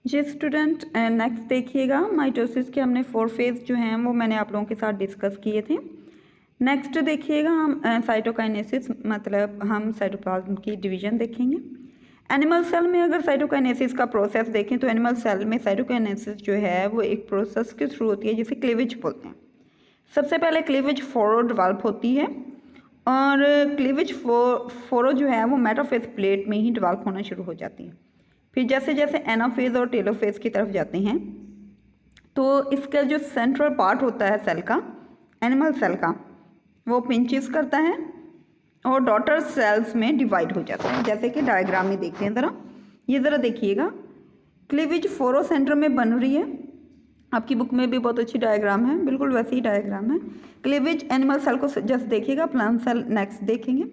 जी student, next देखिएगा mitosis के हमने 4 फेज जो हैं वो मैंने आप लोगों के साथ डिस्कस किए थे। नेक्स्ट देखिएगा हम साइटोकाइनेसिस मतलब हम साइटोप्लाज्म की डिवीजन देखेंगे। एनिमल सेल में अगर साइटोकाइनेसिस का प्रोसेस देखें तो एनिमल सेल में साइटोकाइनेसिस जो है वो एक प्रोसेस के थ्रू होती है जिसे क्लीवेज बोलते हैं। सबसे पहले क्लीवेज फोरो डेवलप होती है और क्लीवेज फोरो जो है वो मेटाफेज प्लेट में ही डेवलप होना शुरू हो जाती है। फिर जैसे जैसे एनाफेज और टेलोफेज की तरफ जाते हैं तो इसका जो सेंट्रल पार्ट होता है सेल का, एनिमल सेल का, वो पिंचेस करता है और डॉटर सेल्स में डिवाइड हो जाता है। जैसे कि डायग्राम में देखते हैं ज़रा, ये ज़रा देखिएगा, क्लीवेज फोरो सेंटर में बन रही है। आपकी बुक में भी बहुत अच्छी डायग्राम है, बिल्कुल वैसी ही डायग्राम है। क्लीवेज एनिमल सेल को जस्ट देखिएगा, प्लांट सेल नेक्स्ट देखेंगे।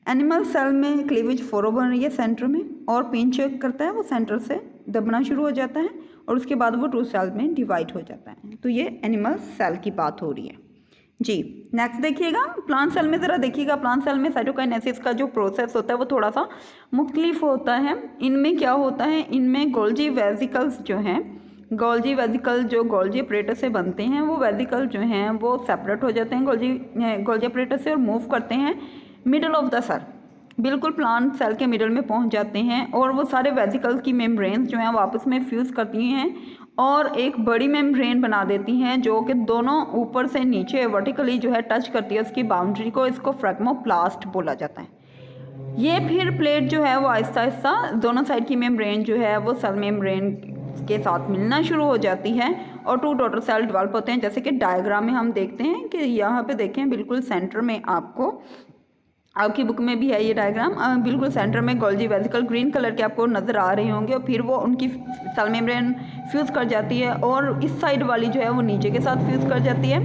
एनिमल सेल में क्लीवेज फोरो बन रही है सेंटर में और पिंच करता है, वो सेंटर से दबना शुरू हो जाता है और उसके बाद वो 2 सेल में डिवाइड हो जाता है। तो ये एनिमल सेल की बात हो रही है जी। नेक्स्ट देखिएगा, प्लांट सेल में ज़रा देखिएगा, प्लांट सेल में साइटोकाइनेसिस का जो प्रोसेस होता है वो थोड़ा सा मुख्तलिफ होता है। इनमें क्या होता है, इनमें गोल्जी वेसिकल्स जो हैं, गोल्जी वेसिकल जो गोल्जी अपरेटस से बनते हैं, वो वेसिकल जो हैं वो सेपरेट हो जाते हैं गोल्जी अपरेटस से और मूव करते हैं मिडल ऑफ द सेल, बिल्कुल प्लांट सेल के मिडल में पहुंच जाते हैं और वो सारे वेसिकल्स की मेम्ब्रेन्स जो हैं वो आपस में फ्यूज़ करती हैं और एक बड़ी मेम्ब्रेन बना देती हैं जो कि दोनों ऊपर से नीचे वर्टिकली जो है टच करती है उसकी बाउंड्री को। इसको फ्रैग्मोप्लास्ट बोला जाता है। ये फिर प्लेट जो है वो आहिस्ता आहिस्ता दोनों साइड की मेम्ब्रेन जो है वो सेल मेम्ब्रेन के साथ मिलना शुरू हो जाती है और 2 डॉटर सेल डेवलप होते हैं। जैसे कि डायग्राम में हम देखते हैं कि यहाँ पे देखें बिल्कुल सेंटर में, आपकी बुक में भी है ये डायग्राम, बिल्कुल सेंटर में गोल्जी वेसिकल ग्रीन कलर के आपको नज़र आ रहे होंगे और फिर वो उनकी सेल मेम्ब्रेन फ्यूज़ कर जाती है और इस साइड वाली जो है वो नीचे के साथ फ्यूज़ कर जाती है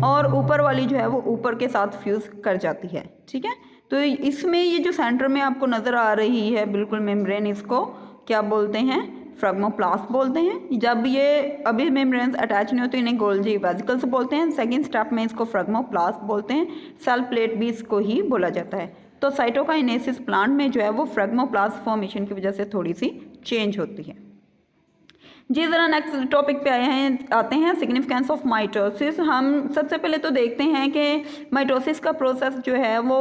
और ऊपर वाली जो है वो ऊपर के साथ फ्यूज़ कर जाती है। ठीक है, तो इसमें ये जो सेंटर में आपको नज़र आ रही है बिल्कुल मेम्ब्रेन, इसको क्या बोलते हैं, फ्रैग्मोप्लास्ट बोलते हैं। जब ये अभी मेम्ब्रेन्स अटैच नहीं होती इन्हें गोल्जी वेसिकल्स बोलते हैं। सेकंड स्टेप में इसको फ्रैग्मोप्लास्ट बोलते हैं, सेल प्लेट भी इसको ही बोला जाता है। तो साइटोकाइनेसिस प्लांट में जो है वो फ्रैग्मोप्लास्ट फॉर्मेशन की वजह से थोड़ी सी चेंज होती है जी। ज़रा नेक्स्ट टॉपिक पे आते हैं सिग्निफिकेंस ऑफ माइटोसिस। हम सबसे पहले तो देखते हैं कि माइटोसिस का प्रोसेस जो है वो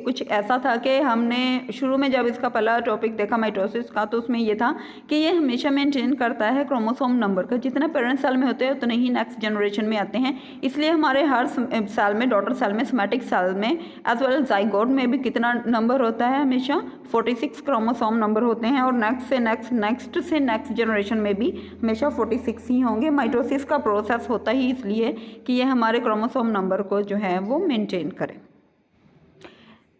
कुछ ऐसा था कि हमने शुरू में जब इसका पहला टॉपिक देखा माइटोसिस का तो उसमें ये था कि ये हमेशा मेंटेन करता है क्रोमोसोम नंबर का, जितने पेरेंट सेल में होते हैं उतने ही नेक्स्ट जनरेशन में आते हैं। इसलिए हमारे हर सेल में, डॉटर सेल में, सोमैटिक सेल में एज वेल जाइगोट में भी कितना नंबर होता है, हमेशा 46 क्रोमोसोम नंबर होते हैं और नेक्स्ट से नेक्स्ट जनरेशन में भी हमेशा 46 ही होंगे। माइटोसिस का प्रोसेस होता ही इसलिए कि ये हमारे क्रोमोसोम नंबर को जो है वो मेंटेन करें।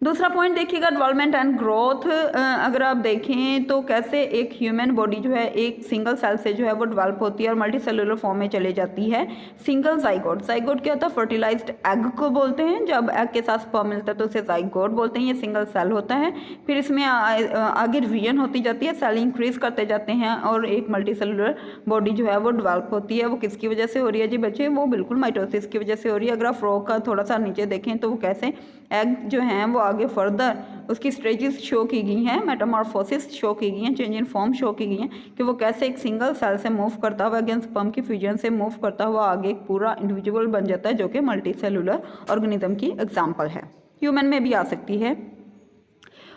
दूसरा पॉइंट देखिएगा, डेवलपमेंट एंड ग्रोथ। अगर आप देखें तो कैसे एक ह्यूमन बॉडी जो है एक सिंगल सेल से जो है वो डेवलप होती है और मल्टी सेलुलर फॉर्म में चले जाती है। सिंगल जाइगोट, जाइगोट क्या होता है, फर्टिलाइज्ड एग को बोलते हैं। जब एग के साथ स्पर्म मिलता है तो उसे जाइगोट बोलते हैं। ये सिंगल सेल होता है, फिर इसमें आगे डिवीजन होती जाती है, सेल इंक्रीज करते जाते हैं और एक मल्टी सेलुलर बॉडी जो है वो डेवलप होती है। वो किसकी वजह से हो रही है जी बच्चे, वो बिल्कुल माइटोसिस की वजह से हो रही है। अगर आप फ्रॉग का थोड़ा सा नीचे देखें तो वो कैसे एग जो हैं वो आगे फर्दर उसकी स्टेजेस शो की गई हैं, मेटामॉर्फोसिस शो की गई हैं, चेंज इन फॉर्म शो की गई हैं कि वो कैसे एक सिंगल सेल से मूव करता हुआ अगेंस्ट स्पर्म की फ्यूजन से मूव करता हुआ आगे एक पूरा इंडिविजुअल बन जाता है जो कि मल्टी सेलुलर ऑर्गेनिज्म की एग्जाम्पल है। ह्यूमन में भी आ सकती है।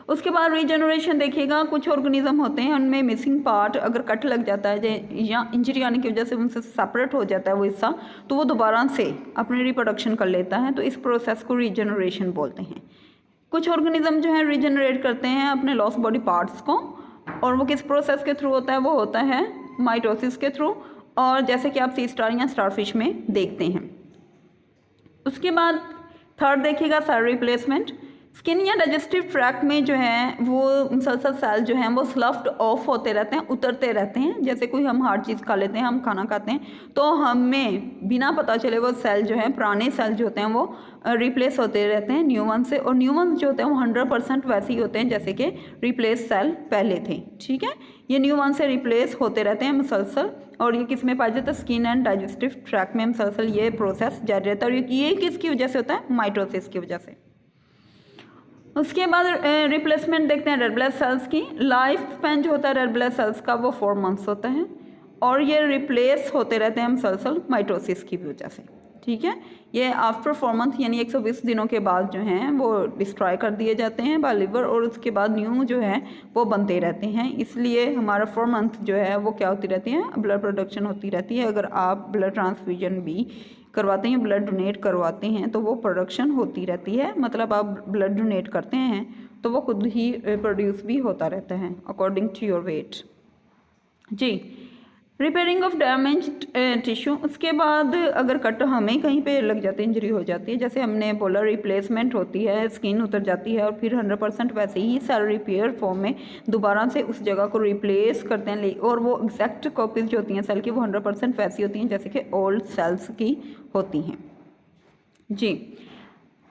उसके बाद रीजनरेशन देखिएगा, कुछ ऑर्गेनिज्म होते हैं उनमें मिसिंग पार्ट अगर कट लग जाता है या इंजरी आने की वजह से उनसे सेपरेट हो जाता है वो हिस्सा, तो वो दोबारा से अपनी रिप्रोडक्शन कर लेता है। तो इस प्रोसेस को रीजनरेशन बोलते हैं। कुछ ऑर्गेनिज्म जो है रीजनरेट करते हैं अपने लॉस बॉडी पार्ट्स को और वो किस प्रोसेस के थ्रू होता है, वो होता है माइटोसिस के थ्रू, और जैसे कि आप सी स्टार या स्टारफिश में देखते हैं। उसके बाद थर्ड देखिएगा सेल रिप्लेसमेंट। स्किन या डाइजेस्टिव ट्रैक्ट में जो है वो मुसलसल सेल जो हैं वो स्लफ्ड ऑफ होते रहते हैं, उतरते रहते हैं। जैसे कोई हम हार्ड चीज़ खा लेते हैं, हम खाना खाते हैं तो हमें बिना पता चले वो सेल जो है, पुराने सेल जो होते हैं वो रिप्लेस होते रहते हैं न्यू वन से, और न्यू वन जो होते हैं वो 100% वैसे ही होते हैं जैसे कि रिप्लेस सेल पहले थे। ठीक है, ये न्यू वन से रिप्लेस होते रहते हैं मुसलसल, और ये किस में पाया जाता है, स्किन एंड डाइजेस्टिव ट्रैक्ट में मुसलसल ये प्रोसेस जारी रहता है। और ये किसकी वजह से होता है, माइटोसिस की वजह से। उसके बाद रिप्लेसमेंट देखते हैं रेड ब्लड सेल्स की। लाइफ स्पैन जो होता है रेड ब्लड सेल्स का वो 4 मंथ्स होता है और ये रिप्लेस होते रहते हैं हम सेल माइटोसिस की वजह से, ठीक है। ये आफ्टर 4 मंथ यानी 120 दिनों के बाद जो हैं वो डिस्ट्रॉय कर दिए जाते हैं बाय लिवर और उसके बाद न्यू जो है वो बनते रहते हैं। इसलिए हमारा 4 मंथ जो है वो क्या होती रहती है, ब्लड प्रोडक्शन होती रहती है। अगर आप ब्लड ट्रांसफ्यूजन भी करवाते हैं, ब्लड डोनेट करवाते हैं तो वो प्रोडक्शन होती रहती है, मतलब आप ब्लड डोनेट करते हैं तो वो खुद ही प्रोड्यूस भी होता रहता है अकॉर्डिंग टू योर वेट। जी, रिपेयरिंग ऑफ डैमेज्ड टिश्यू। उसके बाद अगर कट हमें कहीं पे लग जाती है, इंजरी हो जाती है, जैसे हमने बोला रिप्लेसमेंट होती है, स्किन उतर जाती है और फिर 100% वैसे ही सेल रिपेयर फॉर्म में दोबारा से उस जगह को रिप्लेस करते हैं और वो एग्जैक्ट कॉपीज जो होती हैं सेल की वो 100% वैसी होती हैं जैसे कि ओल्ड सेल्स की होती हैं। जी,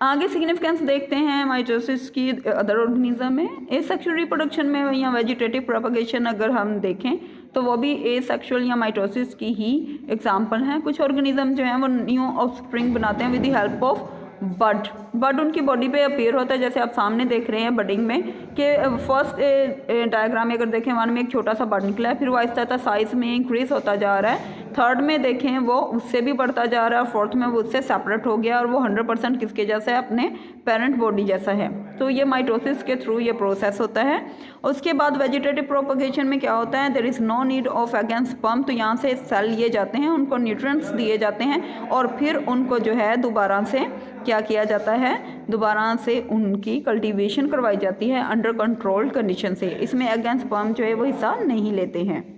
आगे सिग्निफिकेंस देखते हैं माइटोसिस की अदर ऑर्गेनिज्म में। एसेक्सुअल रिप्रोडक्शन में या वेजिटेटिव प्रोपगेशन अगर हम देखें तो वो भी एसेक्सुअल या माइटोसिस की ही एग्जांपल हैं। कुछ ऑर्गेनिज्म जो हैं वो न्यू ऑफस्प्रिंग बनाते हैं विद द हेल्प ऑफ बड उनकी बॉडी पे अपीयर होता है, जैसे आप सामने देख रहे हैं बडिंग में कि फर्स्ट डायग्राम में अगर देखें 1 में एक छोटा सा बड निकला है, फिर वो आहिस्ता आहिस्ता साइज में इंक्रीज होता जा रहा है, 3rd में देखें वो उससे भी बढ़ता जा रहा है, 4th में वो उससे सेपरेट हो गया और वो 100% किसके जैसा है, अपने पेरेंट बॉडी जैसा है। तो ये माइटोसिस के थ्रू ये प्रोसेस होता है। उसके बाद वेजिटेटिव प्रोपगेशन में क्या होता है, there is no need of against sperm, तो यहाँ से सेल लिए जाते हैं, उनको न्यूट्रिएंट्स दिए जाते हैं और फिर उनको जो है दोबारा से क्या किया जाता है, दोबारा से उनकी कल्टीवेशन करवाई जाती है अंडर कंट्रोल्ड कंडीशन से। इसमें अगेंस्ट स्पर्म जो है वो हिस्सा नहीं लेते हैं।